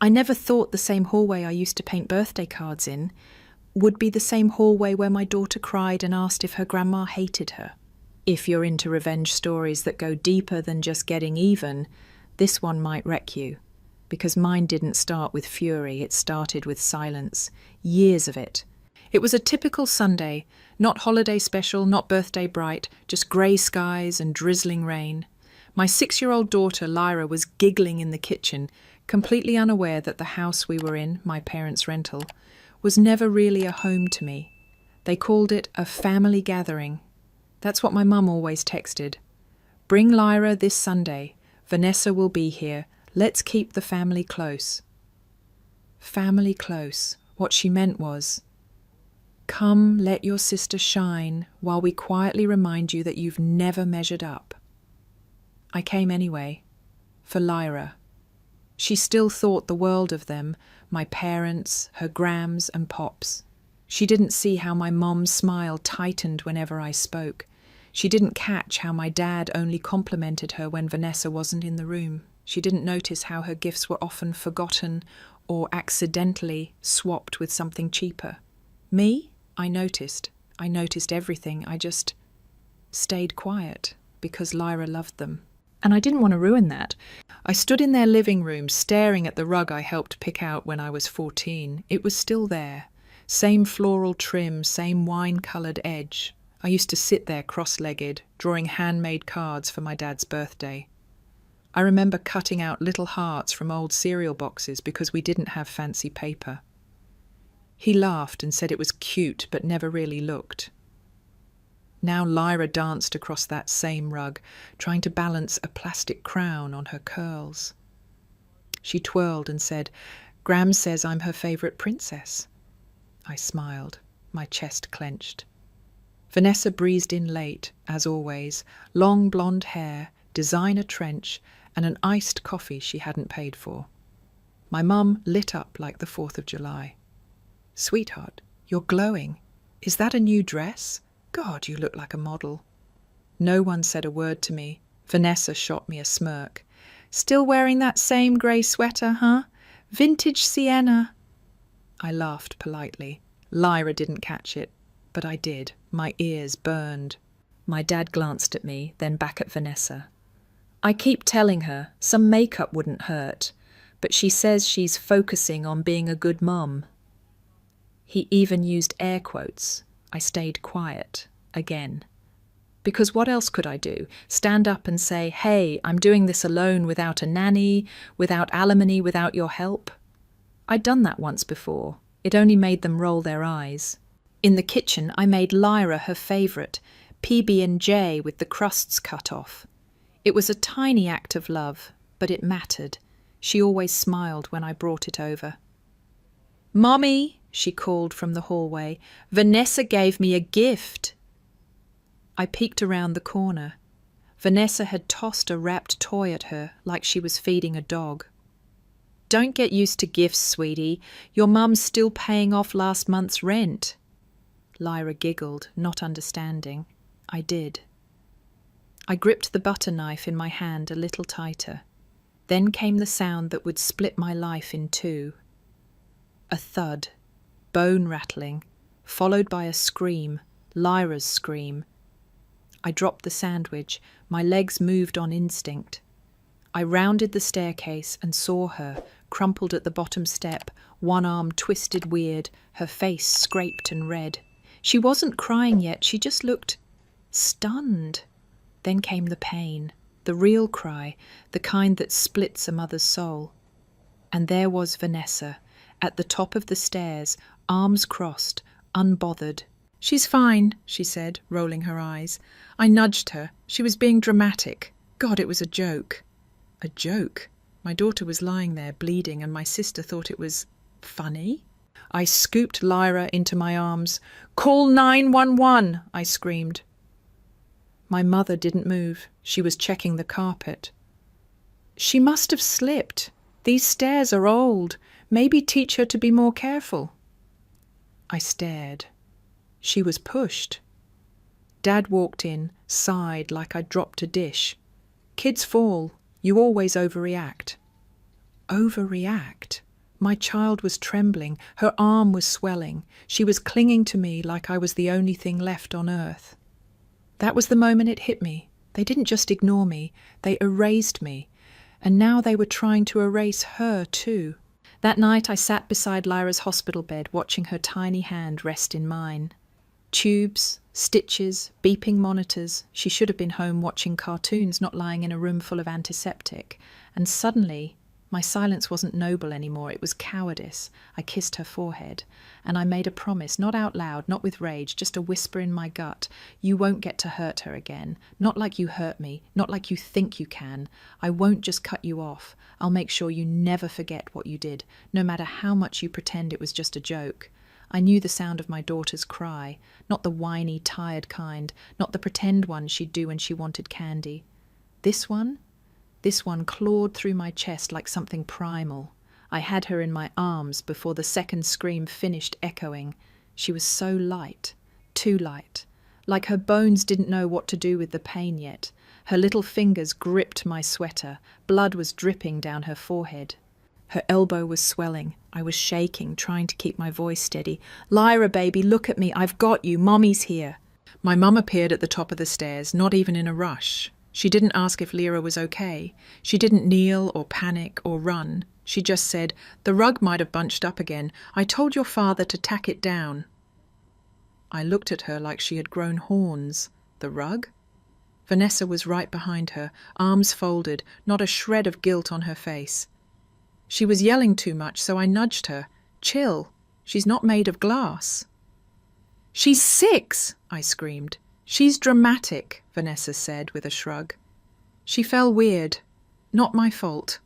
I never thought the same hallway I used to paint birthday cards in would be the same hallway where my daughter cried and asked if her grandma hated her. If you're into revenge stories that go deeper than just getting even, this one might wreck you. Because mine didn't start with fury, it started with silence. Years of it. It was a typical Sunday, not holiday special, not birthday bright, just grey skies and drizzling rain. My 6-year-old daughter, Lyra, was giggling in the kitchen, completely unaware that the house we were in, my parents' rental, was never really a home to me. They called it a family gathering. That's what my mum always texted. Bring Lyra this Sunday. Vanessa will be here. Let's keep the family close. Family close. What she meant was, come, let your sister shine while we quietly remind you that you've never measured up. I came anyway. For Lyra. She still thought the world of them, my parents, her grams and pops. She didn't see how my mom's smile tightened whenever I spoke. She didn't catch how my dad only complimented her when Vanessa wasn't in the room. She didn't notice how her gifts were often forgotten or accidentally swapped with something cheaper. Me? I noticed. I noticed everything. I just stayed quiet because Lyra loved them. And I didn't want to ruin that. I stood in their living room staring at the rug I helped pick out when I was 14. It was still there. Same floral trim, same wine-coloured edge. I used to sit there cross-legged, drawing handmade cards for my dad's birthday. I remember cutting out little hearts from old cereal boxes because we didn't have fancy paper. He laughed and said it was cute but never really looked. Now Lyra danced across that same rug, trying to balance a plastic crown on her curls. She twirled and said, "Gram says I'm her favourite princess." I smiled, my chest clenched. Vanessa breezed in late, as always, long blonde hair, designer trench, and an iced coffee she hadn't paid for. My mum lit up like the 4th of July. "Sweetheart, you're glowing. Is that a new dress? God, you look like a model." No one said a word to me. Vanessa shot me a smirk. "Still wearing that same grey sweater, huh? Vintage sienna." I laughed politely. Lyra didn't catch it, but I did. My ears burned. My dad glanced at me, then back at Vanessa. "I keep telling her some makeup wouldn't hurt, but she says she's focusing on being a good mum." He even used air quotes. I stayed quiet, again. Because what else could I do? Stand up and say, "Hey, I'm doing this alone without a nanny, without alimony, without your help"? I'd done that once before. It only made them roll their eyes. In the kitchen, I made Lyra her favourite, PB&J with the crusts cut off. It was a tiny act of love, but it mattered. She always smiled when I brought it over. "Mommy," she called from the hallway, "Vanessa gave me a gift." I peeked around the corner. Vanessa had tossed a wrapped toy at her like she was feeding a dog. "Don't get used to gifts, sweetie. Your mum's still paying off last month's rent." Lyra giggled, not understanding. I did. I gripped the butter knife in my hand a little tighter. Then came the sound that would split my life in two. A thud, bone rattling, followed by a scream, Lyra's scream. I dropped the sandwich. My legs moved on instinct. I rounded the staircase and saw her, crumpled at the bottom step, one arm twisted weird, her face scraped and red. She wasn't crying yet, she just looked stunned. Then came the pain, the real cry, the kind that splits a mother's soul. And there was Vanessa, at the top of the stairs, arms crossed, unbothered. "She's fine," she said, rolling her eyes. I nudged her. She was being dramatic. God, it was a joke. A joke? My daughter was lying there, bleeding, and my sister thought it was funny? I scooped Lyra into my arms. "Call 911!" I screamed. My mother didn't move. She was checking the carpet. "She must have slipped. These stairs are old. Maybe teach her to be more careful." I stared. She was pushed. Dad walked in, sighed like I'd dropped a dish. "Kids fall. You always overreact." Overreact? My child was trembling, her arm was swelling. She was clinging to me like I was the only thing left on earth. That was the moment it hit me. They didn't just ignore me, they erased me. And now they were trying to erase her too. That night I sat beside Lyra's hospital bed, watching her tiny hand rest in mine. Tubes, stitches, beeping monitors. She should have been home watching cartoons, not lying in a room full of antiseptic. And suddenly, my silence wasn't noble anymore, it was cowardice. I kissed her forehead, and I made a promise, not out loud, not with rage, just a whisper in my gut. You won't get to hurt her again. Not like you hurt me, not like you think you can. I won't just cut you off. I'll make sure you never forget what you did, no matter how much you pretend it was just a joke. I knew the sound of my daughter's cry, not the whiny, tired kind, not the pretend one she'd do when she wanted candy. This one clawed through my chest like something primal. I had her in my arms before the second scream finished echoing. She was so light, too light, like her bones didn't know what to do with the pain yet. Her little fingers gripped my sweater. Blood was dripping down her forehead. Her elbow was swelling. I was shaking, trying to keep my voice steady. Lyra, baby, look at me. I've got you. Mommy's here. My mum appeared at the top of the stairs, not even in a rush. She didn't ask if Lyra was okay. She didn't kneel or panic or run. She just said, "The rug might have bunched up again. I told your father to tack it down." I looked at her like she had grown horns. The rug? Vanessa was right behind her, arms folded, not a shred of guilt on her face. She was yelling too much, so I nudged her. "Chill. She's not made of glass." "She's 6!" I screamed. "She's dramatic," Vanessa said with a shrug. She fell weird. Not my fault.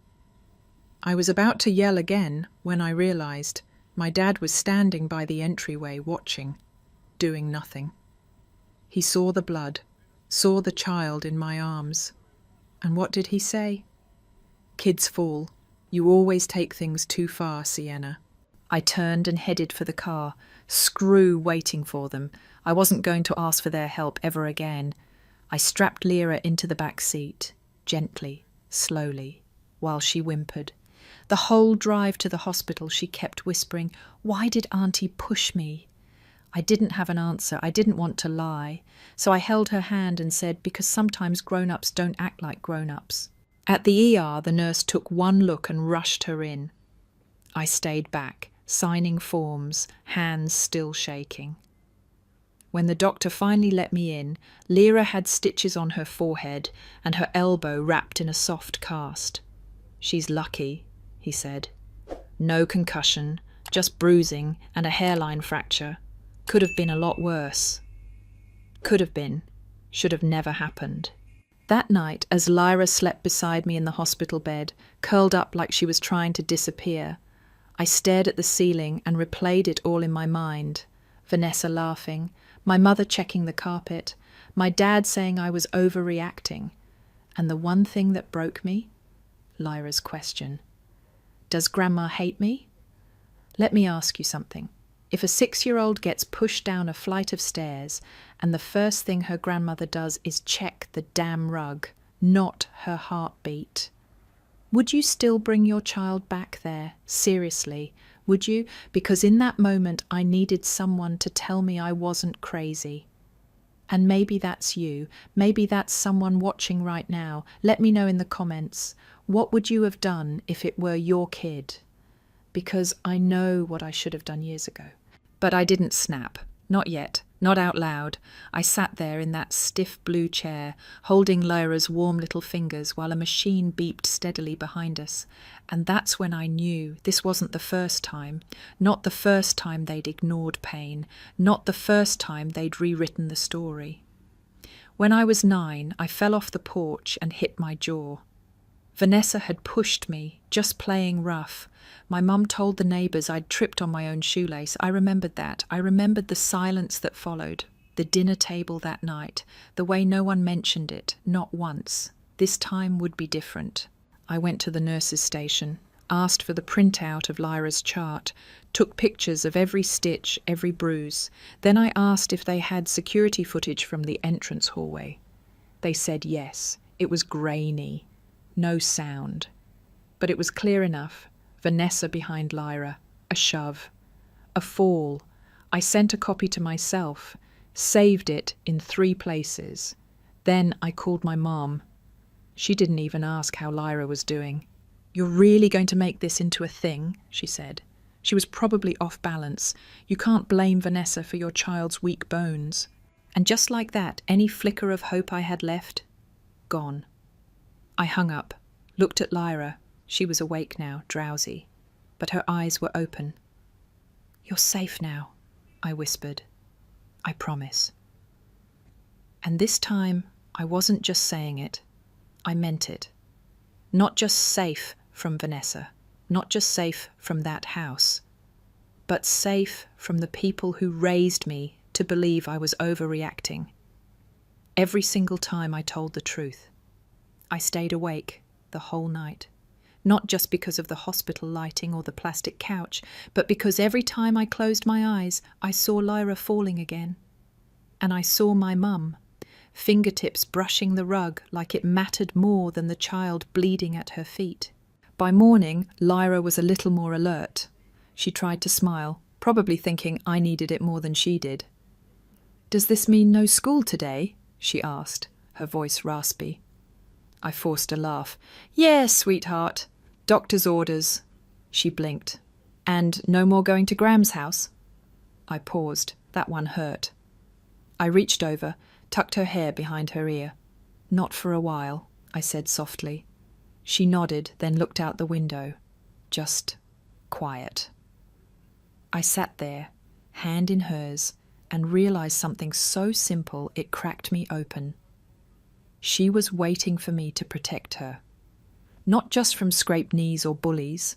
I was about to yell again when I realized my dad was standing by the entryway watching, doing nothing. He saw the blood, saw the child in my arms. And what did he say? "Kids fall. You always take things too far, Sienna." I turned and headed for the car, Screw waiting for them. I wasn't going to ask for their help ever again. I strapped Lyra into the back seat, gently, slowly, while she whimpered. The whole drive to the hospital she kept whispering, "Why did Auntie push me?" I didn't have an answer. I didn't want to lie. So I held her hand and said, "Because sometimes grown-ups don't act like grown-ups." At the ER, the nurse took one look and rushed her in. I stayed back, signing forms, hands still shaking. When the doctor finally let me in, Lyra had stitches on her forehead and her elbow wrapped in a soft cast. "She's lucky," he said. "No concussion, just bruising and a hairline fracture. Could have been a lot worse." Could have been. Should have never happened. That night, as Lyra slept beside me in the hospital bed, curled up like she was trying to disappear, I stared at the ceiling and replayed it all in my mind. Vanessa laughing, my mother checking the carpet, my dad saying I was overreacting. And the one thing that broke me? Lyra's question. Does Grandma hate me? Let me ask you something. If a 6-year-old gets pushed down a flight of stairs and the first thing her grandmother does is check the damn rug, not her heartbeat, would you still bring your child back there? Seriously, would you? Because in that moment I needed someone to tell me I wasn't crazy. And maybe that's you. Maybe that's someone watching right now. Let me know in the comments. What would you have done if it were your kid? Because I know what I should have done years ago. But I didn't snap. Not yet. Not out loud. I sat there in that stiff blue chair, holding Lyra's warm little fingers while a machine beeped steadily behind us. And that's when I knew this wasn't the first time. Not the first time they'd ignored pain. Not the first time they'd rewritten the story. When I was 9, I fell off the porch and hit my jaw. Vanessa had pushed me, just playing rough. My mum told the neighbours I'd tripped on my own shoelace. I remembered that. I remembered the silence that followed, the dinner table that night, the way no one mentioned it, not once. This time would be different. I went to the nurse's station, asked for the printout of Lyra's chart, took pictures of every stitch, every bruise. Then I asked if they had security footage from the entrance hallway. They said yes. It was grainy. No sound. But it was clear enough. Vanessa behind Lyra, a shove, a fall. I sent a copy to myself, saved it in 3 places. Then I called my mom. She didn't even ask how Lyra was doing. "You're really going to make this into a thing?" she said. She was probably off balance. "You can't blame Vanessa for your child's weak bones." And just like that, any flicker of hope I had left, gone. I hung up, looked at Lyra. She was awake now, drowsy, but her eyes were open. "You're safe now," I whispered. "I promise." And this time, I wasn't just saying it. I meant it. Not just safe from Vanessa, not just safe from that house, but safe from the people who raised me to believe I was overreacting. Every single time I told the truth. I stayed awake the whole night. Not just because of the hospital lighting or the plastic couch, but because every time I closed my eyes, I saw Lyra falling again. And I saw my mum, fingertips brushing the rug like it mattered more than the child bleeding at her feet. By morning, Lyra was a little more alert. She tried to smile, probably thinking I needed it more than she did. "Does this mean no school today?" she asked, her voice raspy. I forced a laugh. "Yes, sweetheart. Doctor's orders." She blinked. "And no more going to Graham's house?" I paused. That one hurt. I reached over, tucked her hair behind her ear. "Not for a while," I said softly. She nodded, then looked out the window. Just quiet. I sat there, hand in hers, and realized something so simple it cracked me open. She was waiting for me to protect her. Not just from scraped knees or bullies,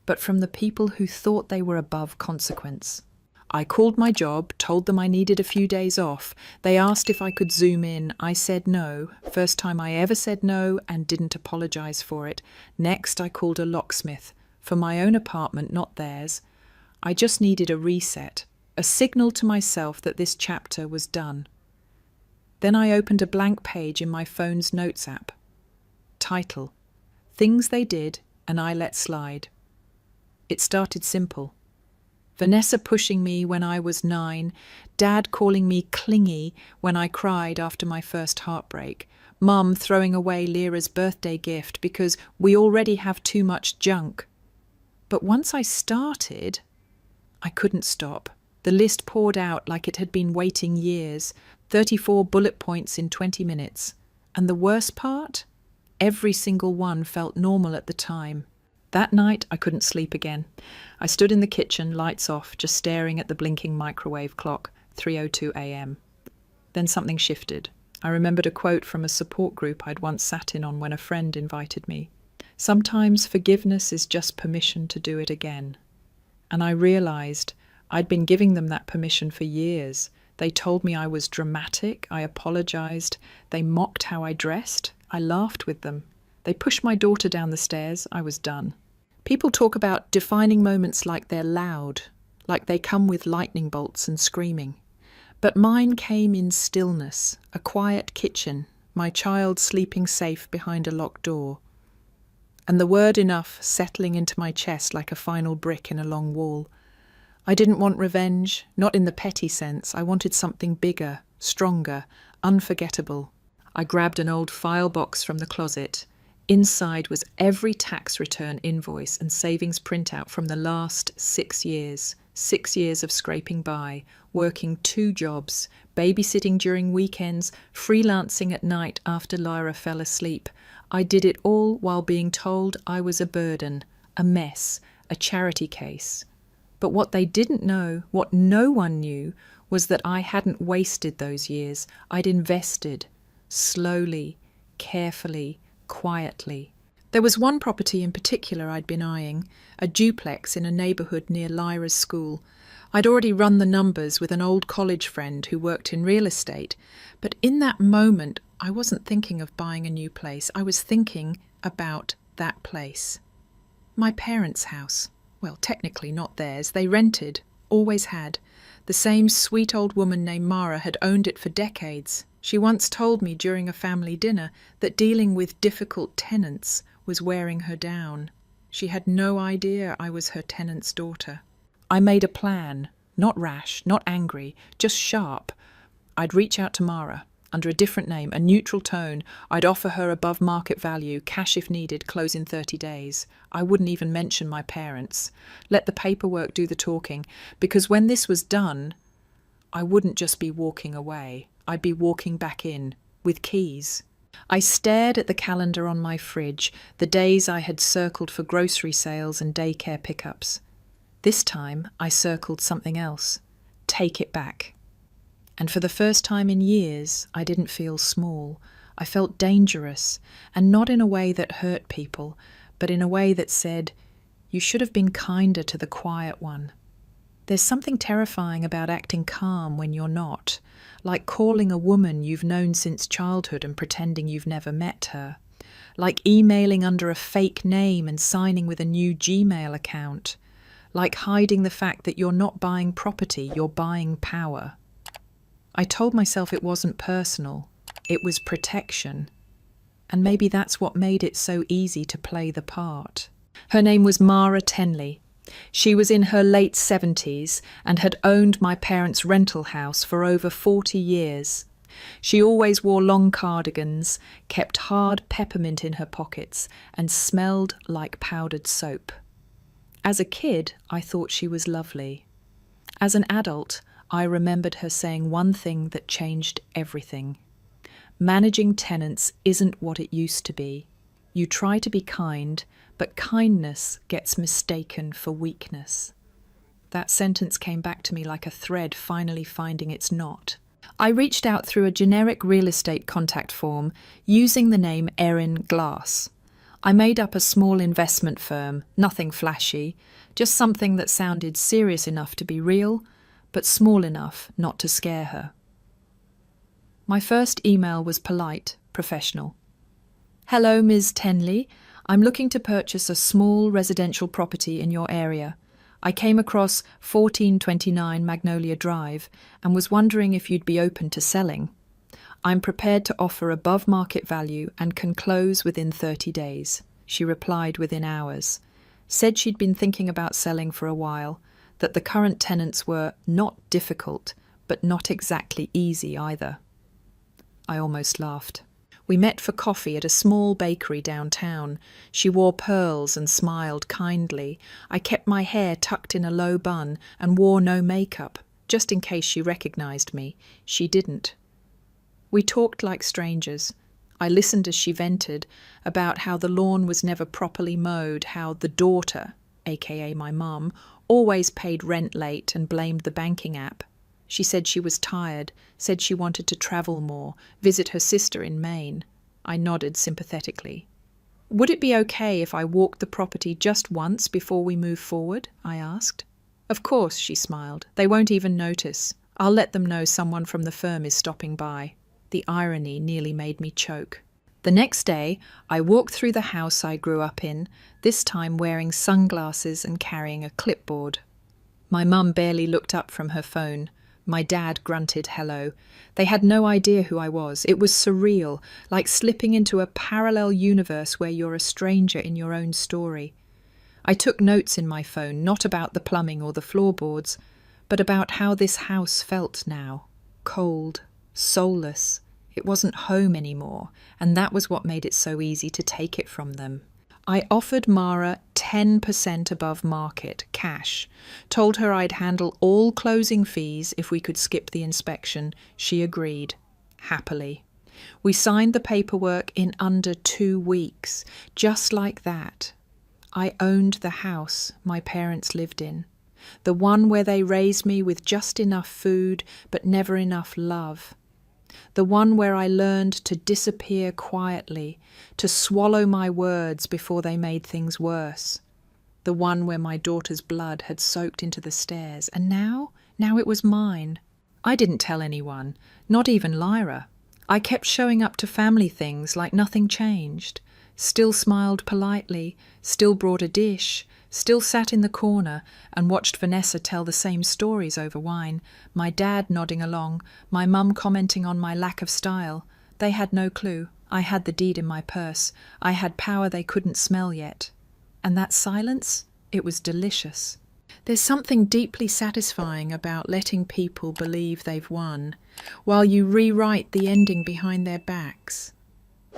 but from the people who thought they were above consequence. I called my job, told them I needed a few days off. They asked if I could zoom in. I said no. First time I ever said no and didn't apologize for it. Next, I called a locksmith. For my own apartment, not theirs. I just needed a reset, a signal to myself that this chapter was done. Then I opened a blank page in my phone's notes app. Title: Things They Did and I Let Slide. It started simple. Vanessa pushing me when I was 9, Dad calling me clingy when I cried after my first heartbreak, Mum throwing away Lyra's birthday gift because we already have too much junk. But once I started, I couldn't stop. The list poured out like it had been waiting years, 34 bullet points in 20 minutes. And the worst part? Every single one felt normal at the time. That night, I couldn't sleep again. I stood in the kitchen, lights off, just staring at the blinking microwave clock, 3:02 a.m. Then something shifted. I remembered a quote from a support group I'd once sat in on when a friend invited me. "Sometimes forgiveness is just permission to do it again." And I realized I'd been giving them that permission for years. They told me I was dramatic. I apologized. They mocked how I dressed. I laughed with them. They pushed my daughter down the stairs. I was done. People talk about defining moments like they're loud, like they come with lightning bolts and screaming. But mine came in stillness, a quiet kitchen, my child sleeping safe behind a locked door. And the word enough settling into my chest like a final brick in a long wall. I didn't want revenge, not in the petty sense. I wanted something bigger, stronger, unforgettable. I grabbed an old file box from the closet. Inside was every tax return invoice and savings printout from the last 6 years. 6 years of scraping by, working 2 jobs, babysitting during weekends, freelancing at night after Lyra fell asleep. I did it all while being told I was a burden, a mess, a charity case. But what they didn't know, what no one knew, was that I hadn't wasted those years. I'd invested, slowly, carefully, quietly. There was one property in particular I'd been eyeing, a duplex in a neighbourhood near Lyra's school. I'd already run the numbers with an old college friend who worked in real estate, but in that moment I wasn't thinking of buying a new place. I was thinking about that place. My parents' house. Well, technically not theirs. They rented, always had. The same sweet old woman named Mara had owned it for decades. She once told me during a family dinner that dealing with difficult tenants was wearing her down. She had no idea I was her tenant's daughter. I made a plan, not rash, not angry, just sharp. I'd reach out to Mara, under a different name, a neutral tone. I'd offer her above market value, cash if needed, close in 30 days. I wouldn't even mention my parents. Let the paperwork do the talking, because when this was done, I wouldn't just be walking away. I'd be walking back in, with keys. I stared at the calendar on my fridge, the days I had circled for grocery sales and daycare pickups. This time, I circled something else. Take it back. And for the first time in years, I didn't feel small. I felt dangerous, and not in a way that hurt people, but in a way that said, you should have been kinder to the quiet one. There's something terrifying about acting calm when you're not, like calling a woman you've known since childhood and pretending you've never met her, like emailing under a fake name and signing with a new Gmail account, like hiding the fact that you're not buying property, you're buying power. I told myself it wasn't personal, it was protection. And maybe that's what made it so easy to play the part. Her name was Mara Tenley. She was in her late 70s and had owned my parents' rental house for over 40 years. She always wore long cardigans, kept hard peppermint in her pockets, and smelled like powdered soap. As a kid, I thought she was lovely. As an adult, I remembered her saying one thing that changed everything. Managing tenants isn't what it used to be. You try to be kind, but kindness gets mistaken for weakness. That sentence came back to me like a thread finally finding its knot. I reached out through a generic real estate contact form using the name Erin Glass. I made up a small investment firm, nothing flashy, just something that sounded serious enough to be real, but small enough not to scare her. My first email was polite, professional. Hello, Ms. Tenley. I'm looking to purchase a small residential property in your area. I came across 1429 Magnolia Drive and was wondering if you'd be open to selling. I'm prepared to offer above market value and can close within 30 days. She replied within hours. Said she'd been thinking about selling for a while, that the current tenants were not difficult, but not exactly easy either. I almost laughed. We met for coffee at a small bakery downtown. She wore pearls and smiled kindly. I kept my hair tucked in a low bun and wore no makeup, just in case she recognized me. She didn't. We talked like strangers. I listened as she vented about how the lawn was never properly mowed, how the daughter, aka my mum, always paid rent late and blamed the banking app. She said she was tired, said she wanted to travel more, visit her sister in Maine. I nodded sympathetically. Would it be okay if I walked the property just once before we move forward? I asked. Of course, she smiled. They won't even notice. I'll let them know someone from the firm is stopping by. The irony nearly made me choke. The next day, I walked through the house I grew up in, this time wearing sunglasses and carrying a clipboard. My mum barely looked up from her phone. My dad grunted hello. They had no idea who I was. It was surreal, like slipping into a parallel universe where you're a stranger in your own story. I took notes in my phone, not about the plumbing or the floorboards, but about how this house felt now. Cold, soulless. It wasn't home anymore, and that was what made it so easy to take it from them. I offered Mara 10% above market, cash. Told her I'd handle all closing fees if we could skip the inspection. She agreed, happily. We signed the paperwork in under 2 weeks, just like that. I owned the house my parents lived in, the one where they raised me with just enough food but never enough love. The one where I learned to disappear quietly, to swallow my words before they made things worse. The one where my daughter's blood had soaked into the stairs, and now it was mine. I didn't tell anyone, not even Lyra. I kept showing up to family things like nothing changed, still smiled politely, still brought a dish, still sat in the corner and watched Vanessa tell the same stories over wine, my dad nodding along, my mum commenting on my lack of style. They had no clue. I had the deed in my purse. I had power they couldn't smell yet. And that silence, it was delicious. There's something deeply satisfying about letting people believe they've won, while you rewrite the ending behind their backs.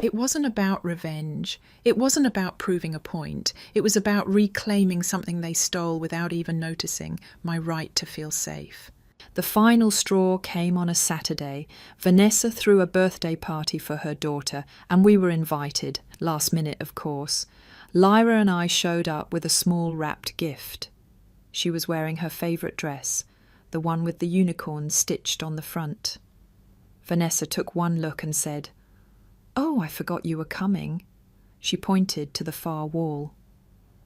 It wasn't about revenge. It wasn't about proving a point. It was about reclaiming something they stole without even noticing, my right to feel safe. The final straw came on a Saturday. Vanessa threw a birthday party for her daughter, and we were invited, last minute of course. Lyra and I showed up with a small wrapped gift. She was wearing her favourite dress, the one with the unicorn stitched on the front. Vanessa took one look and said, "Oh, I forgot you were coming." She pointed to the far wall.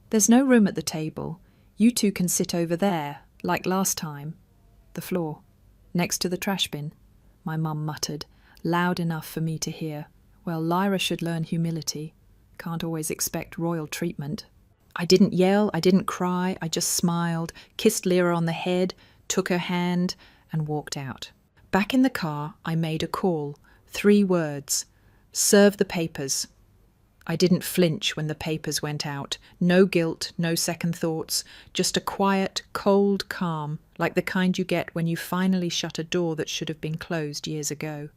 "There's no room at the table. You two can sit over there, like last time." "The floor, next to the trash bin," my mum muttered, loud enough for me to hear. Well, Lyra should learn humility. Can't always expect royal treatment. I didn't yell, I didn't cry, I just smiled, kissed Lyra on the head, took her hand, and walked out. Back in the car, I made a call. 3 words. "Serve the papers." I didn't flinch when the papers went out. No guilt, no second thoughts, just a quiet, cold calm, like the kind you get when you finally shut a door that should have been closed years ago.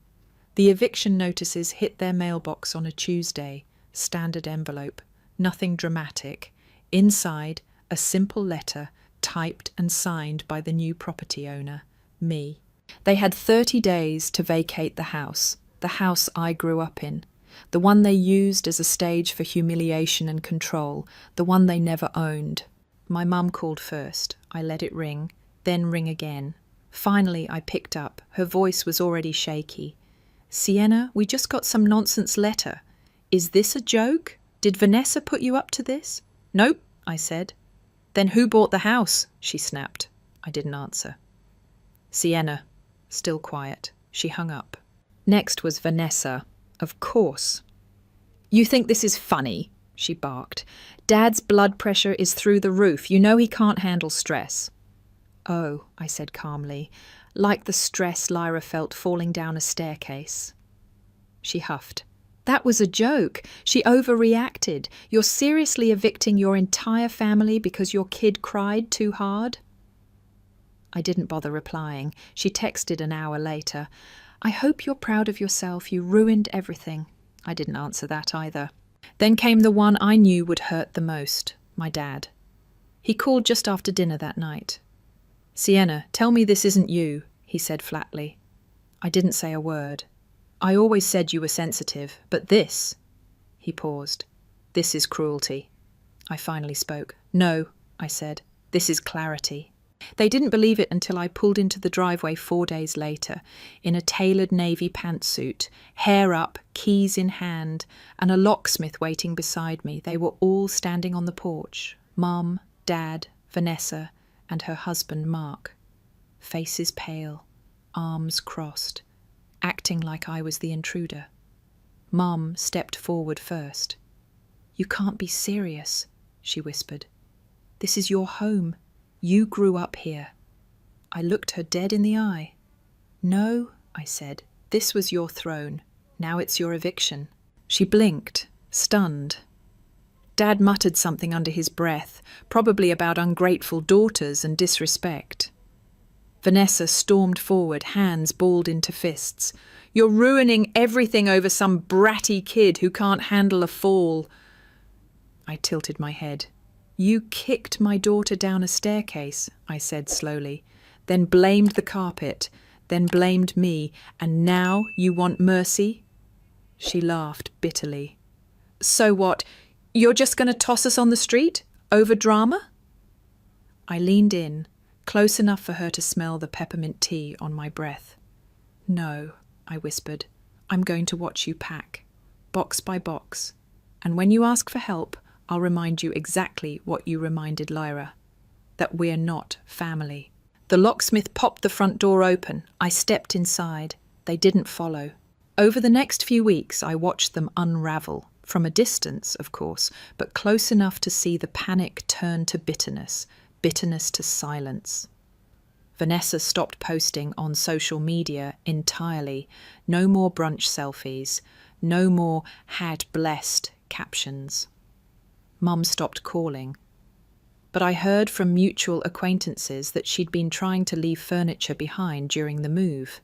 The eviction notices hit their mailbox on a Tuesday, standard envelope, nothing dramatic. Inside, a simple letter, typed and signed by the new property owner, me. They had 30 days to vacate the house I grew up in, the one they used as a stage for humiliation and control, the one they never owned. My mum called first. I let it ring, then ring again. Finally, I picked up. Her voice was already shaky. "Sienna, we just got some nonsense letter. Is this a joke? Did Vanessa put you up to this?" "Nope," I said. "Then who bought the house?" she snapped. I didn't answer. "Sienna." Still quiet. She hung up. Next was Vanessa. Of course. "You think this is funny?" she barked. "Dad's blood pressure is through the roof. You know he can't handle stress." "Oh," I said calmly, like the stress Lyra felt falling down a staircase. She huffed. "That was a joke. She overreacted. You're seriously evicting your entire family because your kid cried too hard?" I didn't bother replying. She texted an hour later. "I hope you're proud of yourself. You ruined everything." I didn't answer that either. Then came the one I knew would hurt the most, my dad. He called just after dinner that night. "Sienna, tell me this isn't you," he said flatly. I didn't say a word. "I always said you were sensitive, but this..." He paused. "This is cruelty." I finally spoke. "No," I said. "This is clarity." They didn't believe it until I pulled into the driveway 4 days later, in a tailored navy pantsuit, hair up, keys in hand, and a locksmith waiting beside me. They were all standing on the porch. Mum, Dad, Vanessa, and her husband Mark. Faces pale, arms crossed, acting like I was the intruder. Mum stepped forward first. "You can't be serious," she whispered. "This is your home. You grew up here." I looked her dead in the eye. "No," I said, "this was your throne. Now it's your eviction." She blinked, stunned. Dad muttered something under his breath, probably about ungrateful daughters and disrespect. Vanessa stormed forward, hands balled into fists. "You're ruining everything over some bratty kid who can't handle a fall." I tilted my head. "You kicked my daughter down a staircase," I said slowly, "then blamed the carpet, then blamed me, and now you want mercy?" She laughed bitterly. "So what? You're just going to toss us on the street? Over drama?" I leaned in, close enough for her to smell the peppermint tea on my breath. "No," I whispered. "I'm going to watch you pack, box by box, and when you ask for help, I'll remind you exactly what you reminded Lyra, that we're not family." The locksmith popped the front door open. I stepped inside. They didn't follow. Over the next few weeks, I watched them unravel, from a distance, of course, but close enough to see the panic turn to bitterness, bitterness to silence. Vanessa stopped posting on social media entirely. No more brunch selfies. No more "had blessed" captions. Mum stopped calling. But I heard from mutual acquaintances that she'd been trying to leave furniture behind during the move.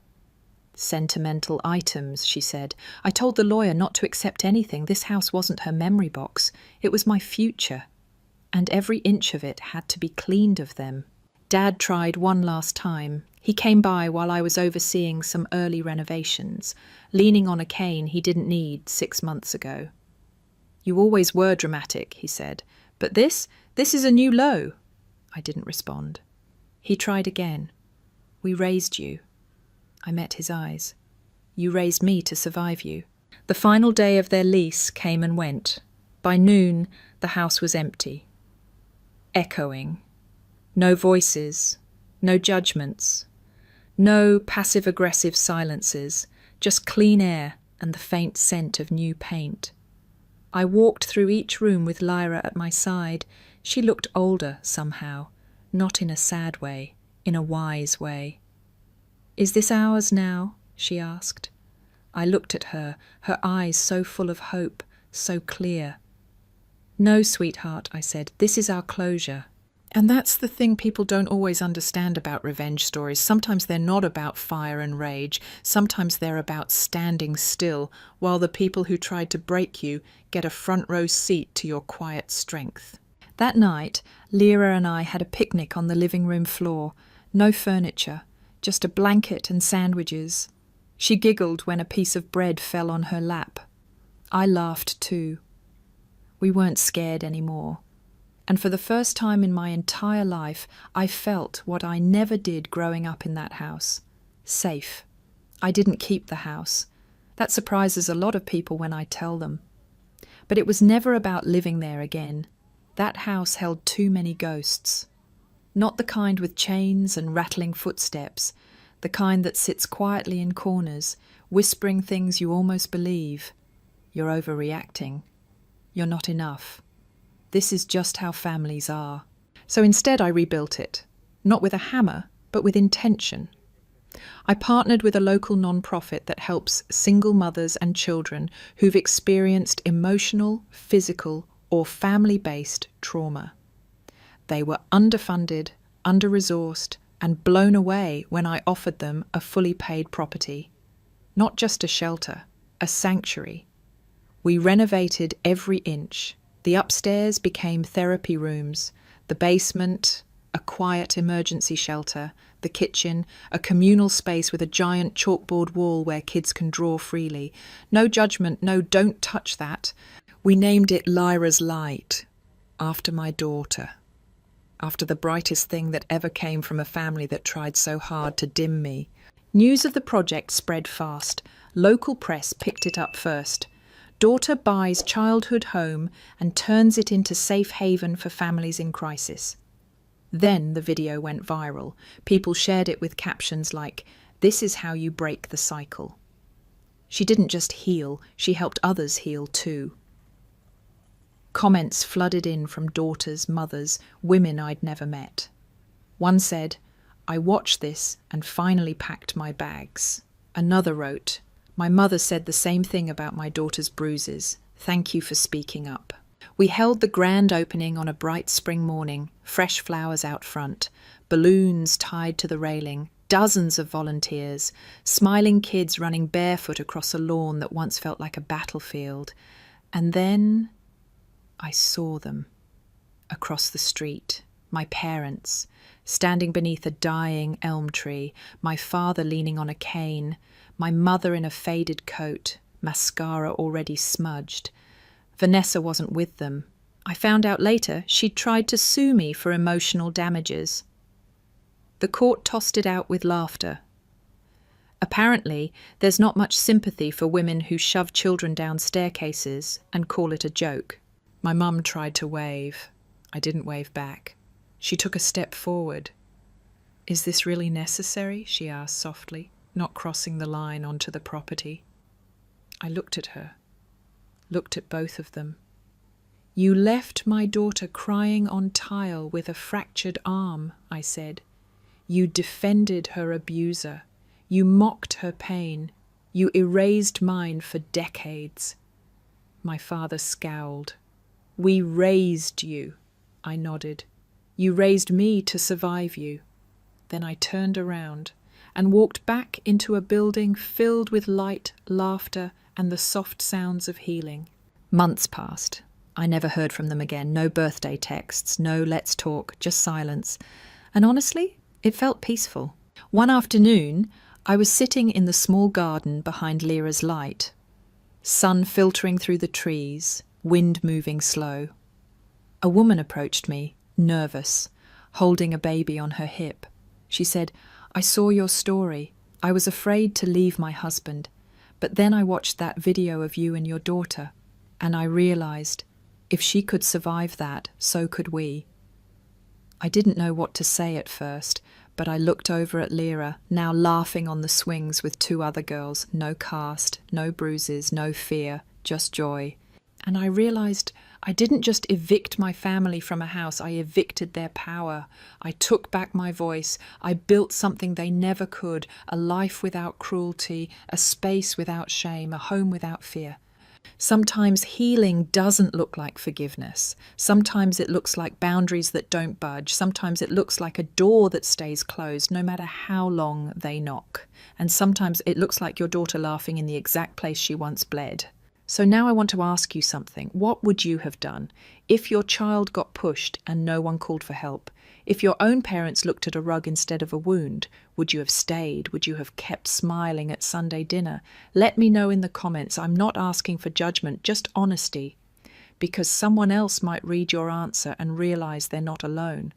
Sentimental items, she said. I told the lawyer not to accept anything. This house wasn't her memory box. It was my future. And every inch of it had to be cleaned of them. Dad tried one last time. He came by while I was overseeing some early renovations, leaning on a cane he didn't need 6 months ago. You always were dramatic, he said. But this is a new low. I didn't respond. He tried again. We raised you. I met his eyes. You raised me to survive you. The final day of their lease came and went. By noon, the house was empty. Echoing. No voices, no judgments, no passive-aggressive silences, just clean air and the faint scent of new paint. I walked through each room with Lyra at my side. She looked older somehow, not in a sad way, in a wise way. "Is this ours now?" she asked. I looked at her eyes so full of hope, so clear. "No, sweetheart," I said, "this is our closure." And that's the thing people don't always understand about revenge stories. Sometimes they're not about fire and rage. Sometimes they're about standing still while the people who tried to break you get a front row seat to your quiet strength. That night, Lyra and I had a picnic on the living room floor. No furniture, just a blanket and sandwiches. She giggled when a piece of bread fell on her lap. I laughed too. We weren't scared anymore. And for the first time in my entire life, I felt what I never did growing up in that house. Safe. I didn't keep the house. That surprises a lot of people when I tell them. But it was never about living there again. That house held too many ghosts. Not the kind with chains and rattling footsteps, the kind that sits quietly in corners, whispering things you almost believe. You're overreacting. You're not enough. This is just how families are. So instead I rebuilt it, not with a hammer, but with intention. I partnered with a local non-profit that helps single mothers and children who've experienced emotional, physical, or family-based trauma. They were underfunded, under-resourced, and blown away when I offered them a fully paid property. Not just a shelter, a sanctuary. We renovated every inch. The upstairs became therapy rooms, the basement, a quiet emergency shelter, the kitchen, a communal space with a giant chalkboard wall where kids can draw freely. No judgment, no don't touch that. We named it Lyra's Light, after my daughter, after the brightest thing that ever came from a family that tried so hard to dim me. News of the project spread fast. Local press picked it up first. Daughter buys childhood home and turns it into safe haven for families in crisis. Then the video went viral. People shared it with captions like, "This is how you break the cycle." She didn't just heal, she helped others heal too. Comments flooded in from daughters, mothers, women I'd never met. One said, "I watched this and finally packed my bags." Another wrote, "My mother said the same thing about my daughter's bruises. Thank you for speaking up." We held the grand opening on a bright spring morning, fresh flowers out front, balloons tied to the railing, dozens of volunteers, smiling kids running barefoot across a lawn that once felt like a battlefield. And then I saw them across the street, my parents, standing beneath a dying elm tree, my father leaning on a cane, my mother in a faded coat, mascara already smudged. Vanessa wasn't with them. I found out later she'd tried to sue me for emotional damages. The court tossed it out with laughter. Apparently, there's not much sympathy for women who shove children down staircases and call it a joke. My mum tried to wave. I didn't wave back. She took a step forward. "Is this really necessary?" she asked softly, not crossing the line onto the property. I looked at her, looked at both of them. "You left my daughter crying on tile with a fractured arm," I said. "You defended her abuser. You mocked her pain. You erased mine for decades." My father scowled. We raised you. I nodded. You raised me to survive you. Then I turned around and walked back into a building filled with light, laughter, and the soft sounds of healing. Months passed. I never heard from them again. No birthday texts, no let's talk, just silence. And honestly, it felt peaceful. One afternoon, I was sitting in the small garden behind Lyra's light. Sun filtering through the trees, wind moving slow. A woman approached me, nervous, holding a baby on her hip. She said, "I saw your story. I was afraid to leave my husband. But then I watched that video of you and your daughter, and I realized if she could survive that, so could we." I didn't know what to say at first, but I looked over at Lyra, now laughing on the swings with 2 other girls. No cast, no bruises, no fear, just joy. And I realized I didn't just evict my family from a house, I evicted their power. I took back my voice. I built something they never could, a life without cruelty, a space without shame, a home without fear. Sometimes healing doesn't look like forgiveness. Sometimes it looks like boundaries that don't budge. Sometimes it looks like a door that stays closed no matter how long they knock. And sometimes it looks like your daughter laughing in the exact place she once bled. So now I want to ask you something. What would you have done if your child got pushed and no one called for help? If your own parents looked at a rug instead of a wound, would you have stayed? Would you have kept smiling at Sunday dinner? Let me know in the comments. I'm not asking for judgment, just honesty. Because someone else might read your answer and realize they're not alone.